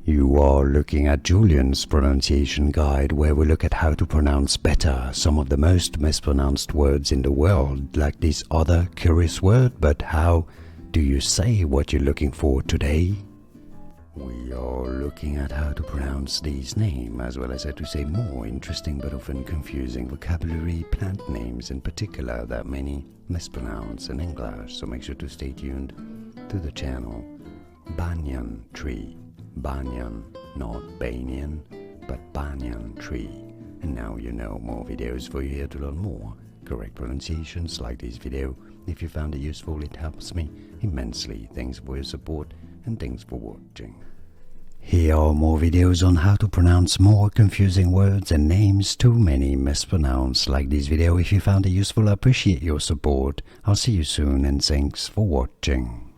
You are looking at Julian's pronunciation guide, where we look at how to pronounce better some of the most mispronounced words in the world, like this other curious word. But how do you say what you're looking for today? We are looking at how to pronounce these names, as well as how to say more interesting but often confusing vocabulary, plant names in particular, that many mispronounce in English, so make sure to stay tuned to the channel. Banyan tree. Banyan, not Banyan, but banyan tree. And now you know, more videos for you here to learn more correct pronunciations like this video. If you found it useful, it helps me immensely. Thanks for your support and thanks for watching. Here are more videos on how to pronounce more confusing words and names too many mispronounced. Like this video if you found it useful. I appreciate your support. I'll see you soon and thanks for watching.